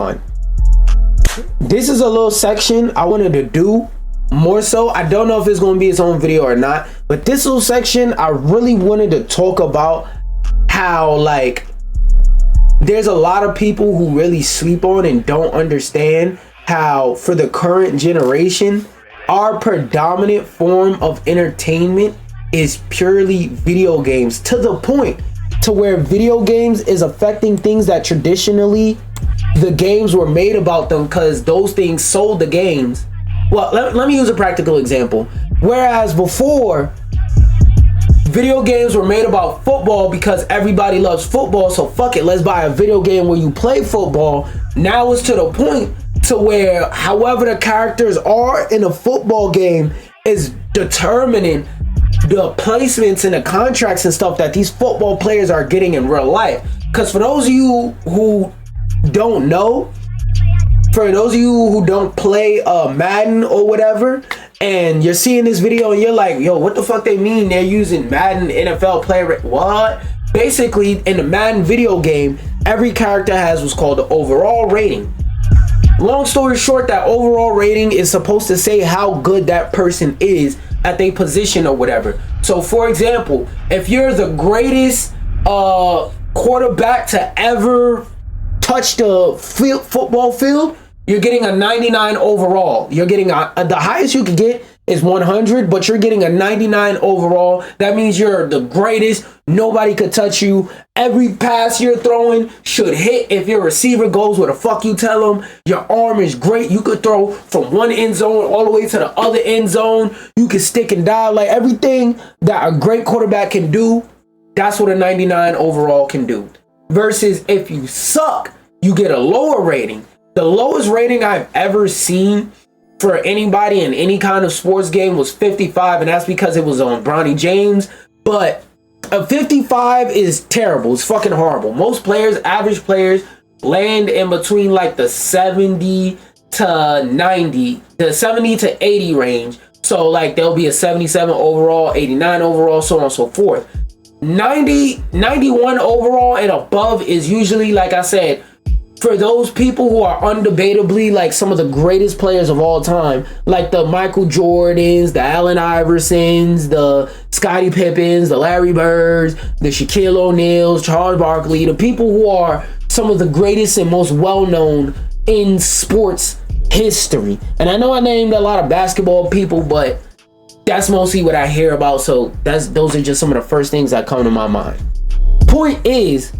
fun. This is a little section I wanted to do more so. I don't know if it's going to be its own video or not, but this little section I really wanted to talk about how like there's a lot of people who really sleep on and don't understand how for the current generation our predominant form of entertainment is purely video games, to the point to where video games is affecting things that traditionally the games were made about them, because those things sold the games. Well, let me use a practical example. Whereas before, video games were made about football because everybody loves football, so fuck it, let's buy a video game where you play football. Now it's to the point to where however the characters are in a football game is determining the placements and the contracts and stuff that these football players are getting in real life. Because for those of you who don't know, for those of you who don't play Madden or whatever, and you're seeing this video and you're like, yo, what the fuck they mean they're using Madden NFL player? What? Basically, in the Madden video game, every character has what's called the overall rating. Long story short, that overall rating is supposed to say how good that person is at their position or whatever. So for example, if you're the greatest quarterback to ever touch the football field, you're getting a 99 overall. You're getting the highest you could get is 100, but you're getting a 99 overall. That means you're the greatest. Nobody could touch you. Every pass you're throwing should hit. If your receiver goes where the fuck you tell him, your arm is great. You could throw from one end zone all the way to the other end zone. You can stick and dive. Like everything that a great quarterback can do, that's what a 99 overall can do. Versus if you suck, you get a lower rating. The lowest rating I've ever seen for anybody in any kind of sports game was 55, and that's because it was on Bronny James. But a 55 is terrible. It's fucking horrible. Most players, average players, land in between like the 70 to 90, the 70 to 80 range. So like there'll be a 77 overall, 89 overall, so on and so forth. 90, 91 overall and above is usually, like I said, for those people who are undebatably like some of the greatest players of all time, like the Michael Jordans, the Allen Iversons, the Scottie Pippens, the Larry Birds, the Shaquille O'Neals, Charles Barkley, the people who are some of the greatest and most well-known in sports history. And I know I named a lot of basketball people, but that's mostly what I hear about. So those are just some of the first things that come to my mind. Point is,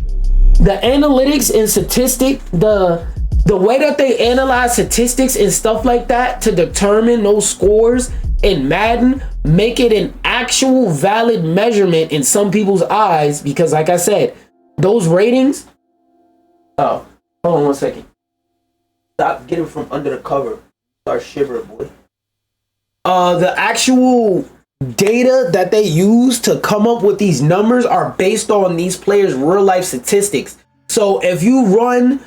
the analytics and statistic, the way that they analyze statistics and stuff like that to determine those scores in Madden make it an actual valid measurement in some people's eyes, because like I said, those ratings. Oh, hold on 1 second. Stop getting from under the cover. Start shivering, boy. The actual data that they use to come up with these numbers are based on these players' real life statistics. So if you run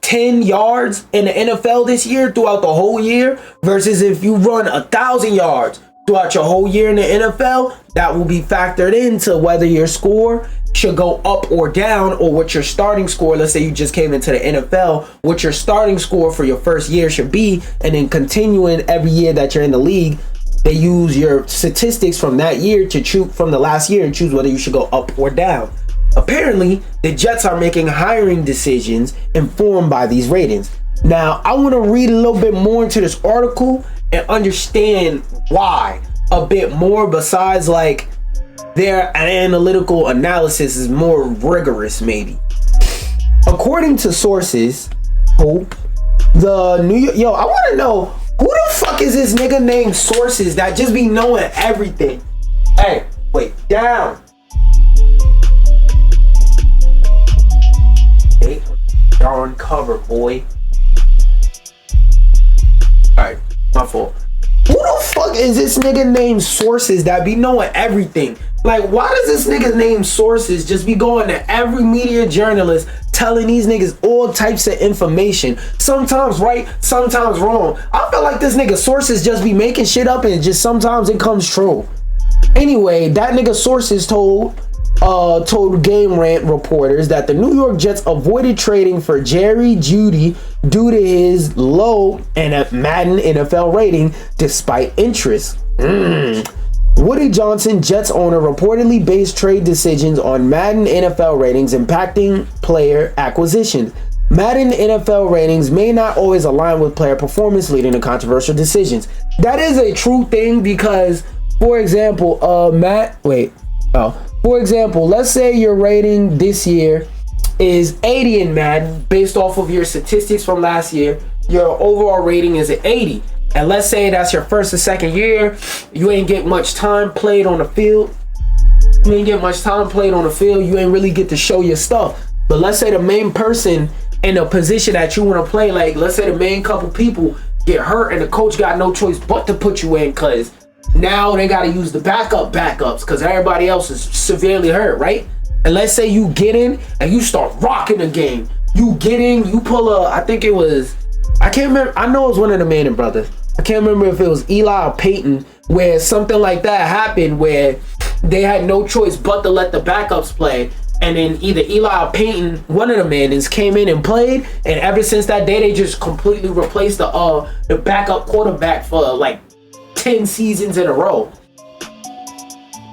10 yards in the NFL this year throughout the whole year versus if you run 1,000 yards throughout your whole year in the NFL, that will be factored into whether your score should go up or down, or what your starting score, let's say you just came into the NFL, what your starting score for your first year should be, and then continuing every year that you're in the league. They use your statistics from that year to choose from the last year and choose whether you should go up or down. Apparently, the Jets are making hiring decisions informed by these ratings. Now, I want to read a little bit more into this article and understand why a bit more, besides like their analytical analysis is more rigorous maybe. According to sources, the New York, I want to know, who the fuck is this nigga named Sources that just be knowing everything? Hey, wait, down. Hey, darn cover, boy. Alright, my fault. Who the fuck is this nigga named Sources that be knowing everything? Like, why does this nigga named Sources just be going to every media journalist telling these niggas all types of information? Sometimes right, sometimes wrong. I feel like this nigga Sources just be making shit up and just sometimes it comes true. Anyway, that nigga Sources told told Game Rant reporters that the New York Jets avoided trading for Jerry Jeudy due to his low Madden NFL rating despite interest. Woody Johnson, Jets owner, reportedly based trade decisions on Madden NFL ratings impacting player acquisitions. Madden NFL ratings may not always align with player performance, leading to controversial decisions. That is a true thing because, for example, for example, let's say your rating this year is 80 in Madden based off of your statistics from last year. Your overall rating is at 80. And let's say that's your first or second year. You ain't get much time played on the field. You ain't really get to show your stuff. But let's say the main person in a position that you want to play, like let's say the main couple people get hurt and the coach got no choice but to put you in because now they got to use the backups because everybody else is severely hurt, right? And let's say you get in and you start rocking the game. You get in, you pull I can't remember. I know it was one of the Manning brothers. I can't remember if it was Eli or Peyton, where something like that happened where they had no choice but to let the backups play. And then either Eli or Peyton, one of the Mannings, came in and played. And ever since that day, they just completely replaced the backup quarterback for like 10 seasons in a row.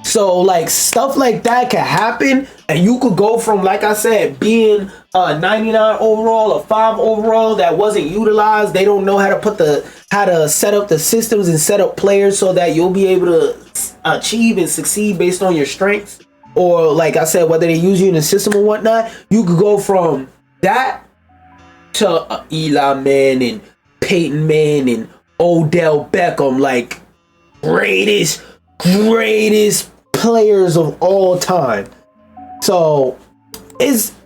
So like stuff like that can happen, and you could go from, like I said, being a 99 overall, a 5 overall that wasn't utilized. They don't know how to set up the systems and set up players so that you'll be able to achieve and succeed based on your strengths. Or like I said, whether they use you in the system or whatnot, you could go from that to Eli Manning, Peyton Manning, Odell Beckham, like greatest players of all time. So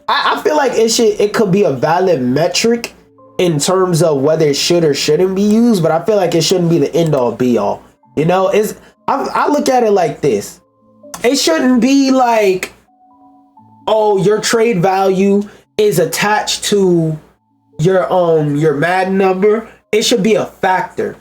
I feel like it could be a valid metric in terms of whether it should or shouldn't be used, but I feel like it shouldn't be the end all be all. You know, I look at it like this. It shouldn't be like, oh, your trade value is attached to your Madden number. It should be a factor.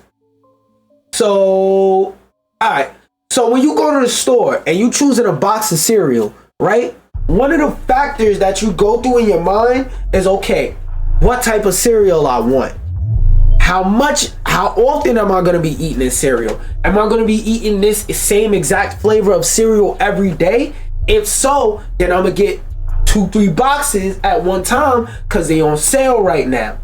So, all right. So when you go to the store and you choosing a box of cereal, right? One of the factors that you go through in your mind is, okay, what type of cereal I want? How often am I going to be eating this cereal? Am I going to be eating this same exact flavor of cereal every day? If so, then I'm going to get 2-3 boxes at one time because they're on sale right now.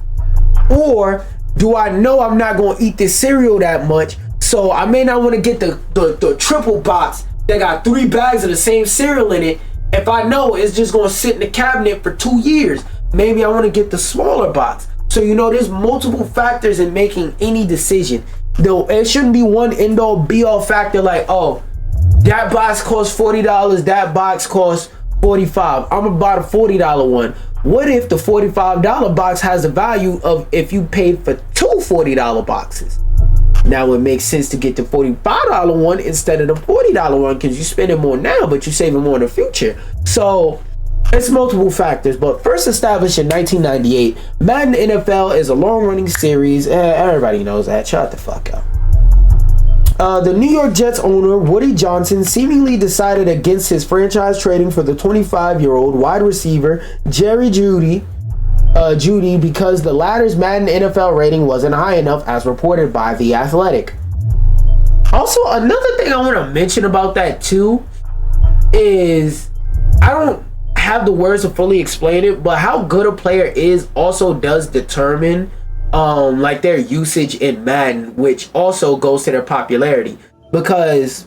Or do I know I'm not going to eat this cereal that much? So I may not want to get the triple box that got 3 bags of the same cereal in it. If I know it's just going to sit in the cabinet for 2 years, maybe I want to get the smaller box. So, you know, there's multiple factors in making any decision. Though it shouldn't be one end all be all factor like, oh, that box costs $40, that box costs $45. I'm gonna buy the $40 one. What if the $45 box has the value of if you paid for 2 $40 boxes? Now it makes sense to get the $45 one instead of the $40 one because you're spending more now, but you're saving more in the future. So it's multiple factors, but first established in 1998, Madden NFL is a long-running series. Everybody knows that. Shut the fuck up. The New York Jets owner, Woody Johnson, seemingly decided against his franchise trading for the 25-year-old wide receiver, Jerry Jeudy, because the latter's Madden NFL rating wasn't high enough, as reported by The Athletic. Also, another thing I want to mention about that, too, is I don't have the words to fully explain it, but how good a player is also does determine like their usage in Madden, which also goes to their popularity. Because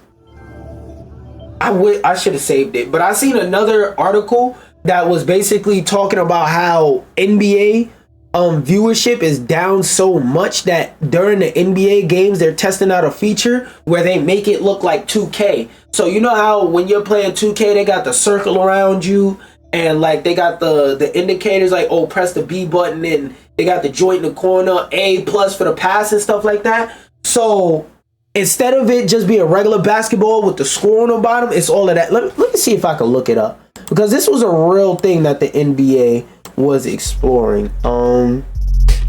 I should have saved it, but I seen another article that was basically talking about how NBA viewership is down so much that during the NBA games they're testing out a feature where they make it look like 2K. So you know how when you're playing 2K they got the circle around you and like they got the indicators like, oh, press the B button, and they got the joint in the corner, A+ for the pass and stuff like that. So instead of it just being a regular basketball with the score on the bottom, it's all of that. Let me see if I can look it up, because this was a real thing that the NBA was exploring.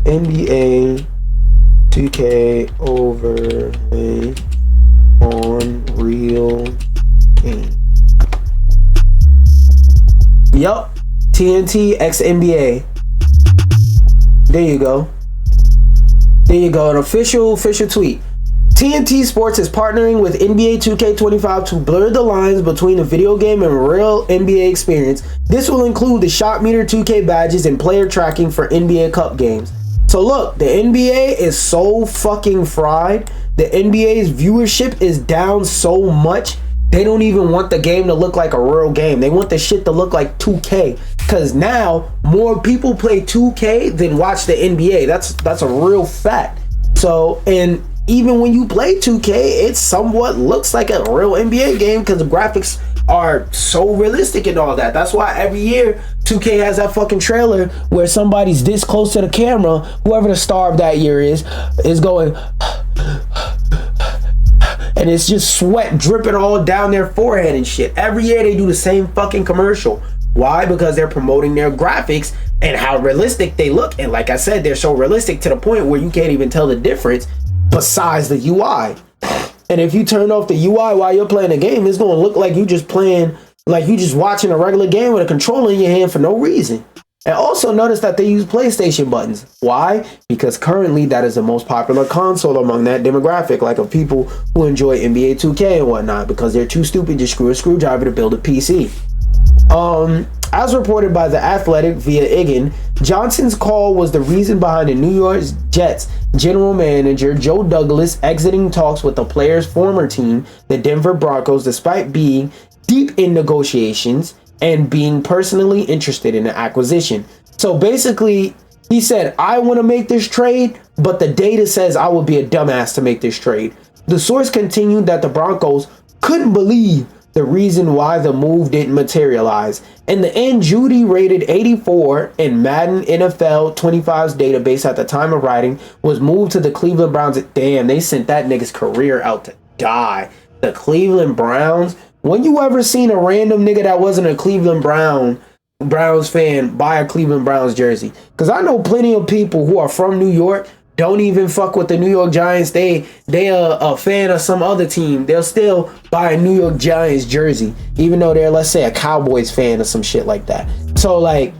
NBA 2K overlay on real game. Yup. TNT x NBA. There you go. There you go. An official tweet. TNT Sports is partnering with NBA 2K25 to blur the lines between a video game and real NBA experience. This will include the shot meter 2K badges and player tracking for NBA Cup games. So look, the NBA is so fucking fried. The NBA's viewership is down so much. They don't even want the game to look like a real game. They want the shit to look like 2K. Cause now more people play 2K than watch the NBA. That's a real fact. So, and even when you play 2K, it somewhat looks like a real NBA game because the graphics are so realistic and all that. That's why every year 2K has that fucking trailer where somebody's this close to the camera, whoever the star of that year is going and it's just sweat dripping all down their forehead and shit. Every year they do the same fucking commercial. Why? Because they're promoting their graphics and how realistic they look. And like I said, they're so realistic to the point where you can't even tell the difference besides the UI. And if you turn off the UI while you're playing a game, it's going to look like you just playing, like you just watching a regular game with a controller in your hand for no reason. And also notice that they use PlayStation buttons. Why? Because currently that is the most popular console among that demographic, like of people who enjoy NBA 2K and whatnot, because they're too stupid to screw a screwdriver to build a PC. As reported by The Athletic via Egan, Johnson's call was the reason behind the New York Jets general manager Joe Douglas exiting talks with the player's former team, the Denver Broncos, despite being deep in negotiations and being personally interested in the acquisition. So basically, he said, I want to make this trade, but the data says I would be a dumbass to make this trade. The source continued that the Broncos couldn't believe the reason why the move didn't materialize. In the end, Judy, rated 84 in Madden NFL 25's database at the time of writing, was moved to the Cleveland Browns. Damn, they sent that nigga's career out to die. The Cleveland Browns. When you ever seen a random nigga that wasn't a Cleveland Browns fan buy a Cleveland Browns jersey? Because I know plenty of people who are from New York don't even fuck with the New York Giants. They a fan of some other team. They'll still buy a New York Giants jersey, even though they're, let's say, a Cowboys fan or some shit like that. So, like,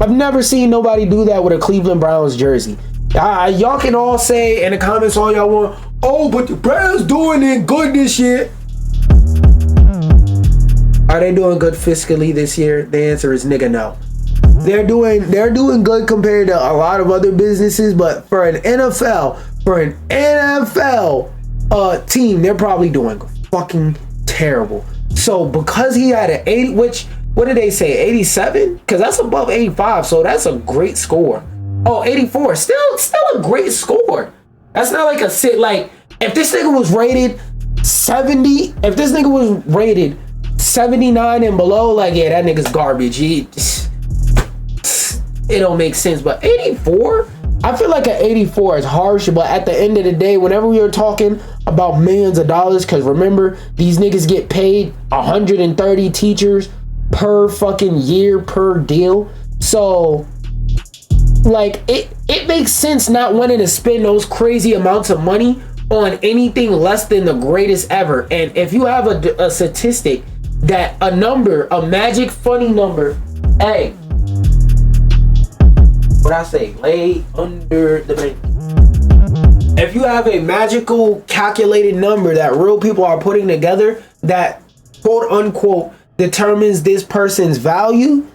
I've never seen nobody do that with a Cleveland Browns jersey. Y'all can all say in the comments all y'all want, oh, but the Browns doing it good this year. Are they doing good fiscally this year? The answer is nigga no. They're doing good compared to a lot of other businesses, but for an NFL team, they're probably doing fucking terrible. So because he had an 80, which, what did they say, 87? Because that's above 85, so that's a great score. Oh, 84, still a great score. That's not like a sit, like, if this nigga was rated 70, if this nigga was rated 79 and below, like, yeah, that nigga's garbage. It don't make sense. But 84, I feel like an 84 is harsh, but at the end of the day, whenever we are talking about millions of dollars, because remember, these niggas get paid 130 teachers per fucking year per deal. So, like, it makes sense not wanting to spend those crazy amounts of money on anything less than the greatest ever. And if you have a statistic that a number, a magic funny number, hey, what I say, lay under the bank. If you have a magical calculated number that real people are putting together that quote unquote determines this person's value,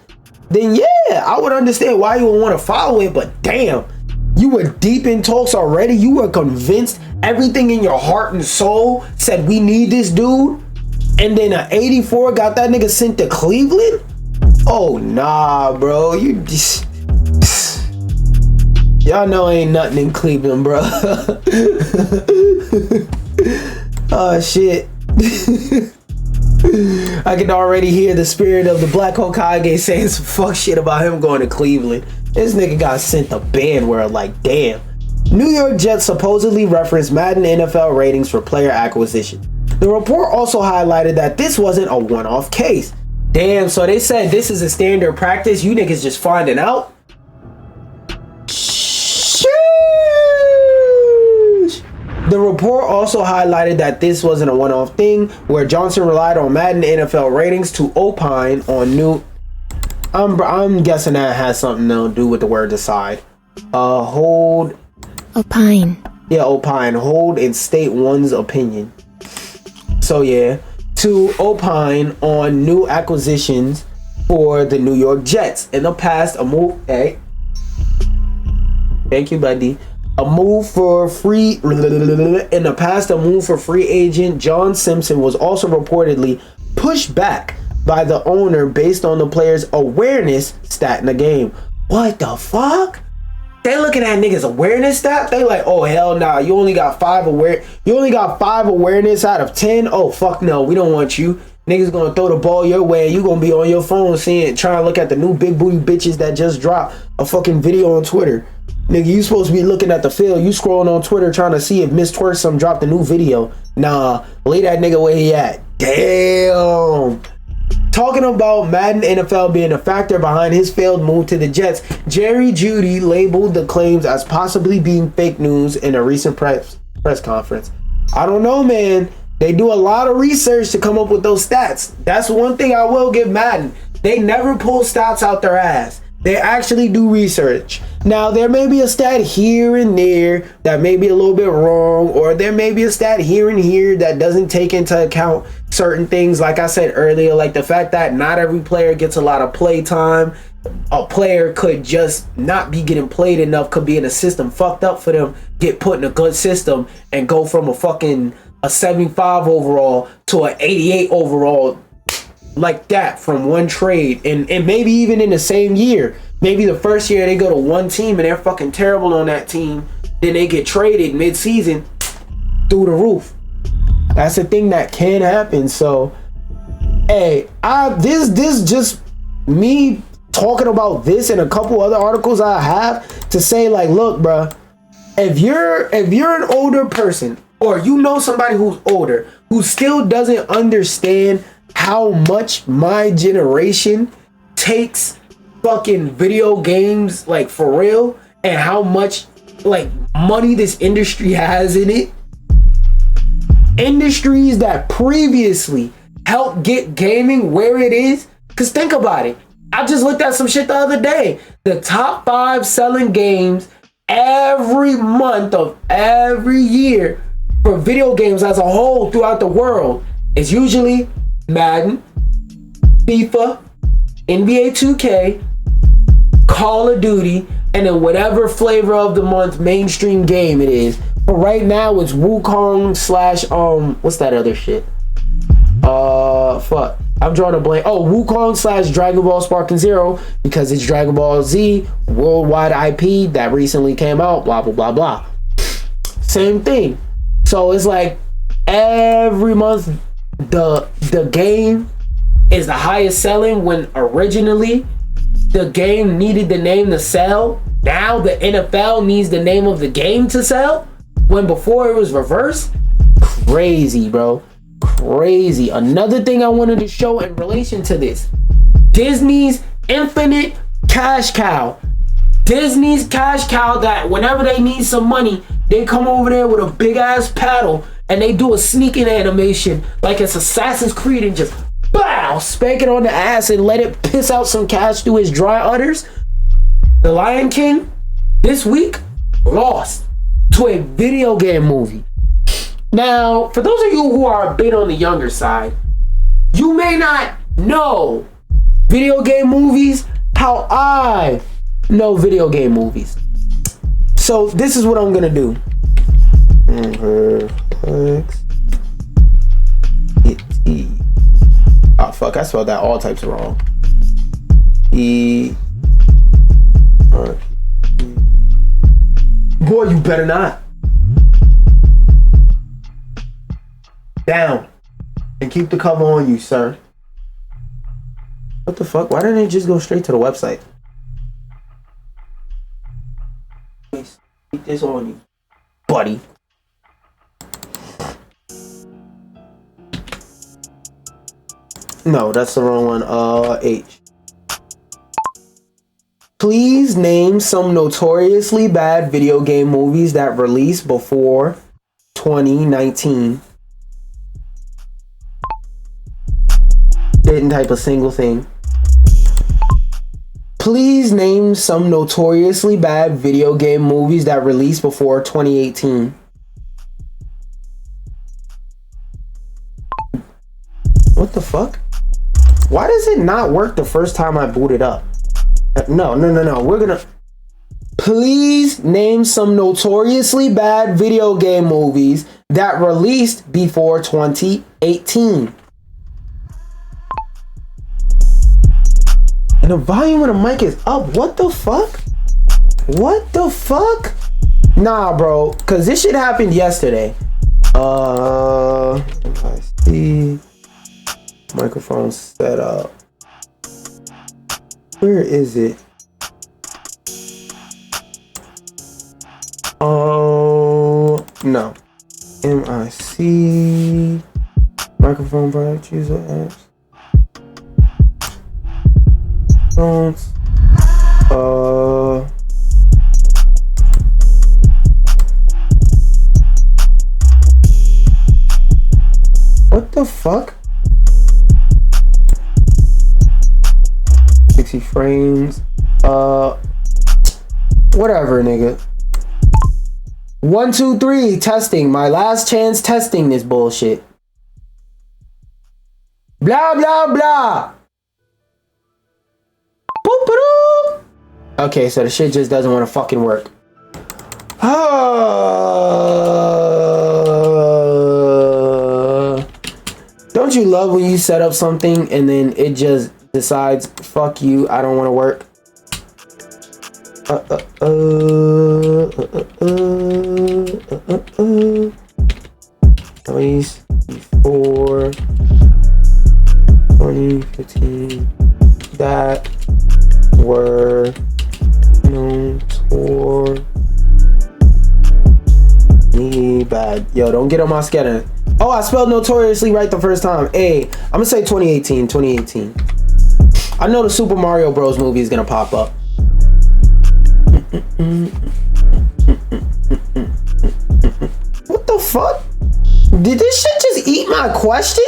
then yeah, I would understand why you would want to follow it. But damn, you were deep in talks already. You were convinced, everything in your heart and soul said we need this dude, and then an 84 got that nigga sent to Cleveland. Oh nah, bro, you just, y'all know ain't nothing in Cleveland, bro. Oh shit. I can already hear the spirit of the Black Hokage saying some fuck shit about him going to Cleveland. This nigga got sent to Bandware, like damn. New York Jets supposedly referenced Madden NFL ratings for player acquisition. The report also highlighted that this wasn't a one-off case. Damn, so they said this is a standard practice. You niggas just finding out? The report also highlighted that this wasn't a one-off thing, where Johnson relied on Madden NFL ratings to opine on new I'm guessing that has something to do with the word decide. Hold. Opine. Yeah, opine. Hold and state one's opinion. So yeah, to opine on new acquisitions for the New York Jets. In the past, a move. Hey, thank you, buddy. A move for free. In the past, a move for free agent John Simpson was also reportedly pushed back by the owner based on the player's awareness stat in the game. What the fuck? They looking at niggas awareness stat. They like, oh hell nah, you only got 5 awareness out of 10. Oh fuck no, we don't want you. Niggas gonna throw the ball your way. You gonna be on your phone trying to look at the new big booty bitches that just dropped a fucking video on Twitter. Nigga, you supposed to be looking at the field. You scrolling on Twitter trying to see if Miss Twerksome dropped a new video. Nah, lay that nigga where he at. Damn. Talking about Madden NFL being a factor behind his failed move to the Jets, Jerry Jeudy labeled the claims as possibly being fake news in a recent press conference. I don't know, man. They do a lot of research to come up with those stats. That's one thing I will give Madden. They never pull stats out their ass. They actually do research. Now, there may be a stat here and there that may be a little bit wrong, or there may be a stat here and here that doesn't take into account certain things. Like I said earlier, like the fact that not every player gets a lot of play time. A player could just not be getting played enough, could be in a system fucked up for them, get put in a good system, and go from a 75 overall to an 88 overall like that from one trade, and maybe even in the same year. Maybe the first year they go to one team and they're fucking terrible on that team, then they get traded mid-season through the roof. That's a thing that can happen. So hey, this just me talking about this and a couple other articles I have to say, like, look bruh, if you're an older person, or you know somebody who's older who still doesn't understand how much my generation takes fucking video games, like, for real, and how much like money this industry has in it, industries that previously helped get gaming where it is. Because think about it, I just looked at some shit the other day. The top 5 selling games every month of every year for video games as a whole throughout the world is usually Madden, FIFA, NBA 2K, Call of Duty, and then whatever flavor of the month mainstream game it is. But right now it's Wukong / what's that other shit? Fuck, I'm drawing a blank. Oh, Wukong / Dragon Ball Sparking Zero, because it's Dragon Ball Z worldwide IP that recently came out, blah blah blah blah. Same thing. So it's like every month the game is the highest selling, when originally the game needed the name to sell. Now the NFL needs the name of the game to sell, when before it was reversed. Crazy, bro. Crazy. Another thing I wanted to show in relation to this, Disney's infinite cash cow. Disney's cash cow, that whenever they need some money, they come over there with a big ass paddle and they do a sneaking animation like it's Assassin's Creed and just bow, spank it on the ass and let it piss out some cash through his dry udders. The Lion King this week lost to a video game movie. Now, for those of you who are a bit on the younger side, you may not know video game movies how I know video game movies. So this is what I'm gonna do. Oh fuck, I spelled that all types wrong. Boy, you better not. Down. And keep the cover on you, sir. What the fuck? Why didn't it just go straight to the website? Keep this on you, buddy. No, that's the wrong one. H. Please name some notoriously bad video game movies that released before 2019. Didn't type a single thing. Please name some notoriously bad video game movies that released before 2018. What the fuck? Why does it not work the first time I boot it up? No. We're gonna... Please name some notoriously bad video game movies that released before 2018. And the volume of the mic is up. What the fuck? What the fuck? Nah, bro. Cause this shit happened yesterday. If I see microphone set up. Where is it? Oh no. MIC microphone product user apps. Phones. What the fuck? 60 frames. Whatever, nigga. 1, 2, 3, testing. My last chance testing this bullshit. Blah, blah, blah. Boop-a-doo. Okay, so the shit just doesn't want to fucking work. Don't you love when you set up something and then it just decides, fuck you, I don't want to work? At least before 2015 that were notoriously bad. Yo, don't get on my scanner. Oh, I spelled notoriously right the first time. Hey, I'm gonna say 2018. I know the Super Mario Bros. Movie is gonna pop up. What the fuck? Did this shit just eat my question?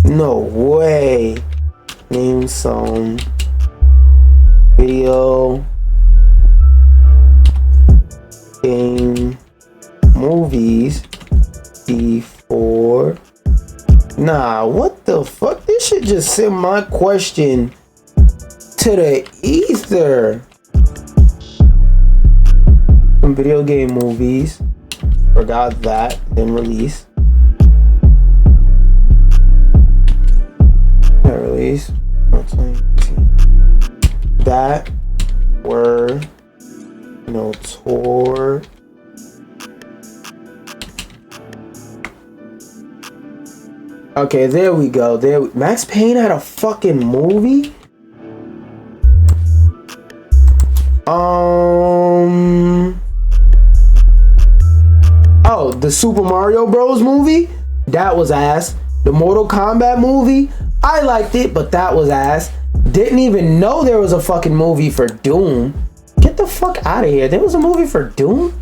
No way. Name some video game movies before. Nah, what the fuck? This shit just sent my question to the ether. Some video game movies. Forgot that. Then release. That release. That were notor. Okay, there we go. Max Payne had a fucking movie? Oh, the Super Mario Bros. Movie? That was ass. The Mortal Kombat movie? I liked it, but that was ass. Didn't even know there was a fucking movie for Doom. Get the fuck out of here. There was a movie for Doom?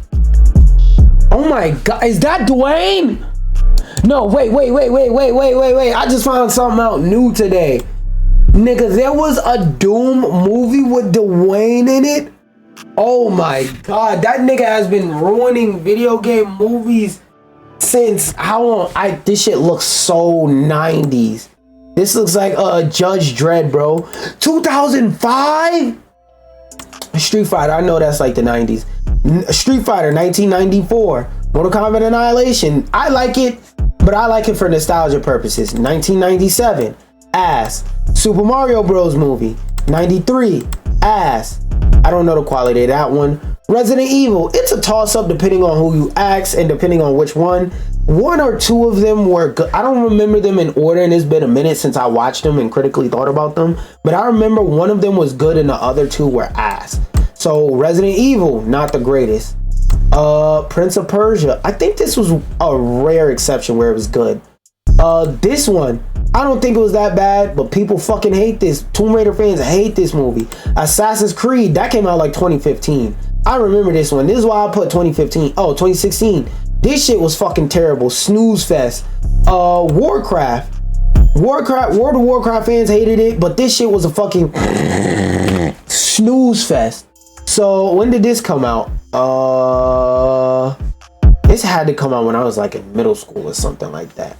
Oh my god, is that Dwayne? No, wait. I just found something out new today. Nigga, there was a Doom movie with Dwayne in it? Oh my god, that nigga has been ruining video game movies since how long? This shit looks so 90s. This looks like Judge Dredd, bro. 2005? Street Fighter, I know that's like the 90s. Street Fighter, 1994. Mortal Kombat Annihilation, I like it, but I like it for nostalgia purposes. 1997, ass. Super Mario Bros. Movie, 93, ass. I don't know the quality of that one. Resident Evil, it's a toss-up depending on who you ask and depending on which one. One or two of them were good. I don't remember them in order, and it's been a minute since I watched them and critically thought about them. But I remember one of them was good and the other two were ass. So Resident Evil, not the greatest. Prince of Persia, I think this was a rare exception where it was good. This one, I don't think it was that bad, but people fucking hate this. Tomb Raider fans hate this movie. Assassin's Creed, that came out like 2015. I remember this one. This is why I put 2015. Oh, 2016. This shit was fucking terrible. Snooze fest. Warcraft. World of Warcraft fans hated it, but this shit was a fucking snooze fest. So when did this come out? This had to come out when I was like in middle school or something like that.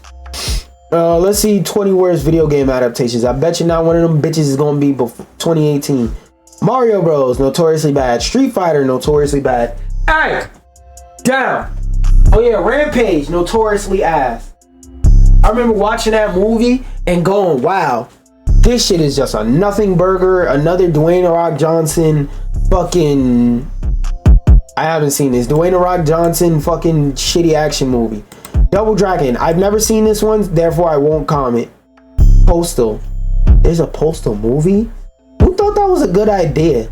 Let's see, 20 worst video game adaptations. I bet you not one of them bitches is gonna be before 2018. Mario Bros, notoriously bad. Street Fighter, notoriously bad. Hey, down. Oh yeah, Rampage, notoriously ass. I remember watching that movie and going, wow, this shit is just a nothing burger, another Dwayne The Rock Johnson fucking, I haven't seen this, Dwayne The Rock Johnson fucking shitty action movie. Double Dragon, I've never seen this one, therefore I won't comment. Postal, there's a Postal movie? Who thought that was a good idea?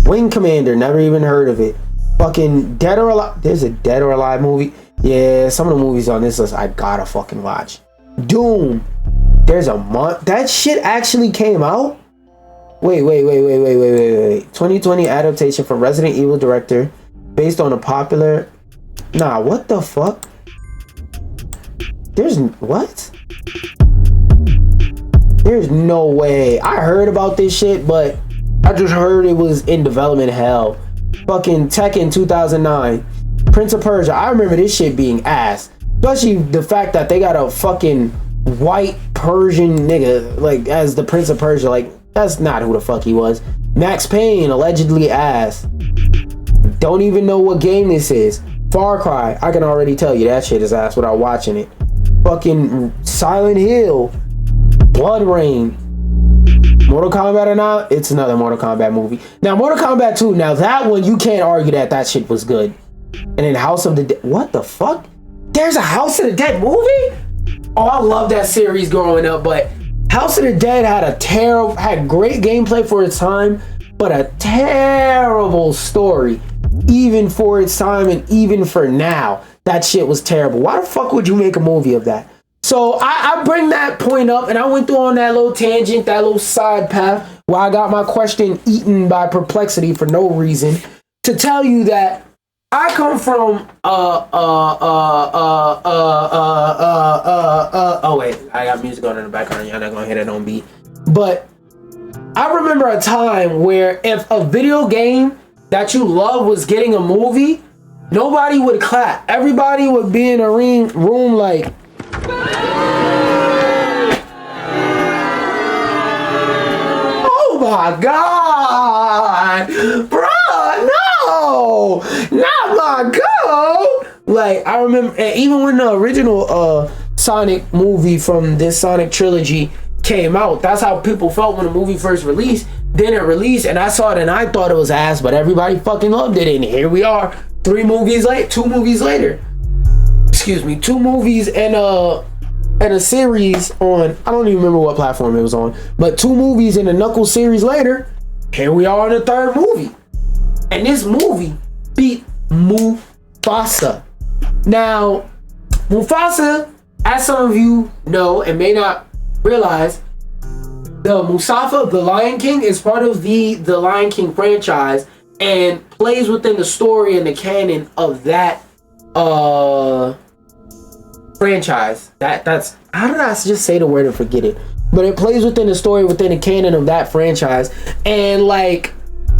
Wing Commander, never even heard of it. Fucking Dead or Alive, there's a Dead or Alive movie. Yeah, some of the movies on this list I gotta fucking watch. Doom, there's a month, that shit actually came out? Wait. 2020 adaptation from Resident Evil director based on a popular, nah, what the fuck? There's, what? There's no way. I heard about this shit, but I just heard it was in development hell. Fucking Tekken 2009. Prince of Persia. I remember this shit being ass. Especially the fact that they got a fucking white Persian nigga, like, as the Prince of Persia. Like, that's not who the fuck he was. Max Payne, allegedly ass. Don't even know what game this is. Far Cry. I can already tell you that shit is ass without watching it. Fucking Silent Hill. Blood Rain. Mortal Kombat or not? It's another Mortal Kombat movie. Now, Mortal Kombat 2, now that one, you can't argue that that shit was good. And then House of the Dead, what the fuck? There's a House of the Dead movie? Oh, I love that series growing up, but House of the Dead had great gameplay for its time, but a terrible story, even for its time and even for now. That shit was terrible. Why the fuck would you make a movie of that? So I bring that point up, and I went through on that little tangent, that little side path, where I got my question eaten by perplexity for no reason, to tell you that I come from oh wait, I got music on in the background, y'all not gonna hear that on beat. But I remember a time where if a video game that you love was getting a movie, nobody would clap. Everybody would be in a room like, oh my god, bruh, no, not my god. Like, I remember, and even when the original Sonic movie from this Sonic trilogy came out, that's how people felt when the movie first released. Then it released, and I saw it and I thought it was ass, but everybody fucking loved it, and here we are 2 movies later. Excuse me, 2 movies and a series on, I don't even remember what platform it was on, but 2 movies and a Knuckles series later, here we are in the 3rd movie. And this movie beat Mufasa. Now, Mufasa, as some of you know and may not realize, the Mufasa, the Lion King, is part of the Lion King franchise and plays within the story and the canon of that franchise. That's, how did I just say the word and forget it? But it plays within the story, within the canon of that franchise. And like,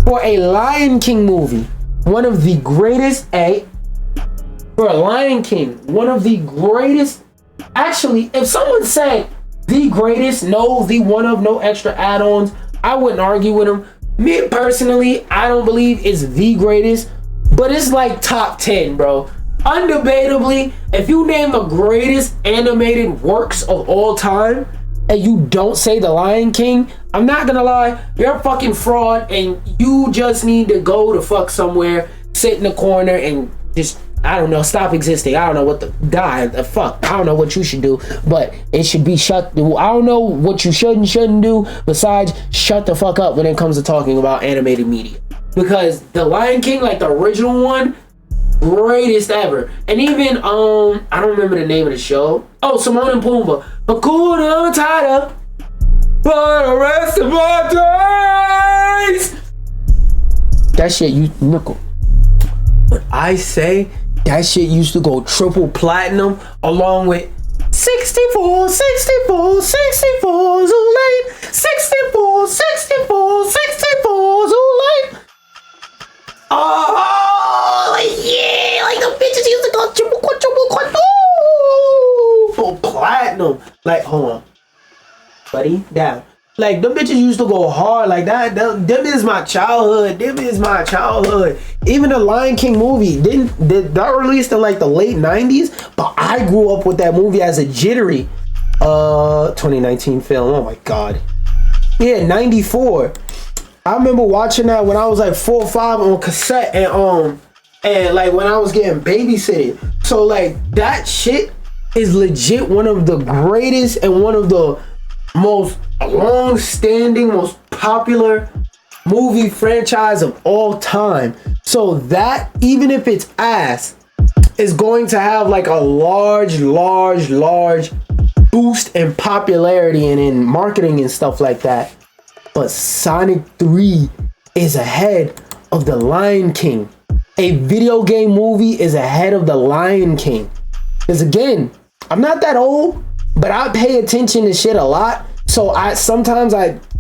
for a Lion King movie, one of the greatest, for a Lion King, one of the greatest, actually, if someone said the greatest, no, the one of, no extra add-ons, I wouldn't argue with them. Me personally, I don't believe it's the greatest, but it's like top 10, bro. Undebatably, if you name the greatest animated works of all time and you don't say The Lion King, I'm not gonna lie, you're a fucking fraud, and you just need to go to fuck somewhere, sit in the corner and just, I don't know, stop existing. I don't know what the fuck. I don't know what you should do, but it should be shut. I don't know what you should and shouldn't do besides shut the fuck up when it comes to talking about animated media. Because The Lion King, like the original one, greatest ever. And even I don't remember the name of the show. Oh, Timon and Pumbaa. Hakuna Matata for the rest of our days. That shit, you nickel. But I say that shit used to go triple platinum along with 64, 64, 64, Zulane. 64, 64, 64, Zulane. Oh, like, yeah, like the bitches used to go triple, quadruple, for platinum. Like, hold on, buddy, down. Like, them bitches used to go hard like that. Them is my childhood. Them is my childhood. Even the Lion King movie, that released in like the late 90s, but I grew up with that movie as a jittery 2019 film. Oh my God. Yeah, 94. I remember watching that when I was like 4 or 5 on cassette and like when I was getting babysitted. So like that shit is legit one of the greatest and one of the most long-standing, most popular movie franchise of all time. So that, even if it's ass, is going to have like a large boost in popularity and in marketing and stuff like that. But Sonic 3 is ahead of the Lion King. A video game movie is ahead of the Lion King. Because again, I'm not that old, but I pay attention to shit a lot. So sometimes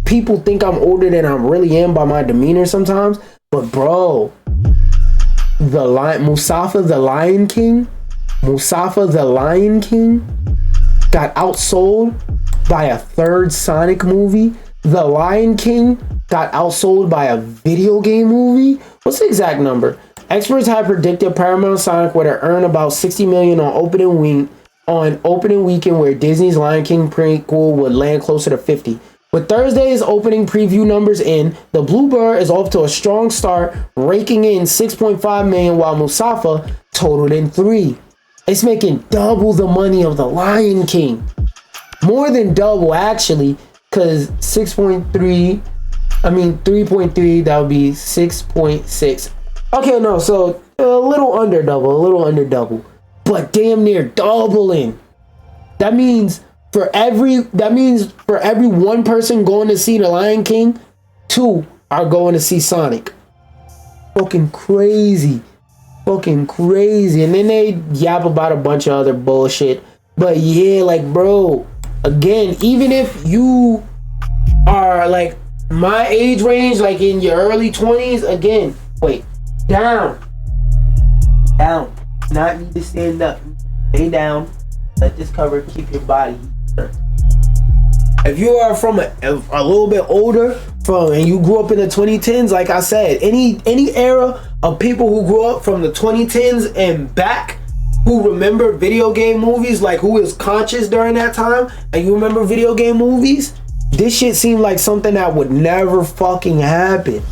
people think I'm older than I really am by my demeanor sometimes. But bro, Mustafa the Lion King got outsold by a third Sonic movie. The Lion King got outsold by a video game movie. What's the exact number? Experts had predicted Paramount Sonic would earn about $60 million on opening weekend, where Disney's Lion King prequel would land closer to 50. With Thursday's opening preview numbers in, the Bluebird is off to a strong start, raking in $6.5 million, while Mustafa totaled in $3 million. It's making double the money of the Lion King. More than double, actually, because 3.3, that would be 6.6. Okay, no, so a little under double. But damn near doubling. That means for every one person going to see the Lion King, 2 are going to see Sonic. Fucking crazy. And then they yap about a bunch of other bullshit. But yeah, like bro, again, even if you are like my age range, like in your early 20s, again, wait, down. Not need to stand up. Lay down. Let this cover keep your body. If you are from a little bit older, and you grew up in the 2010s, like I said, any era of people who grew up from the 2010s and back, who remember video game movies, like who is conscious during that time, and you remember video game movies, this shit seemed like something that would never fucking happen.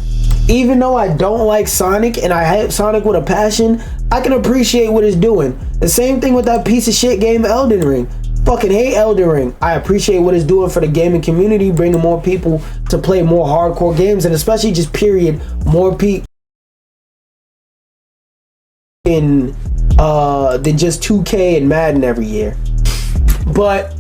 Even though I don't like Sonic and I hate Sonic with a passion, I can appreciate what it's doing. The same thing with that piece of shit game Elden Ring. Fucking hate Elden Ring. I appreciate what it's doing for the gaming community, bringing more people to play more hardcore games, and especially just period, more people in than just 2K and Madden every year. But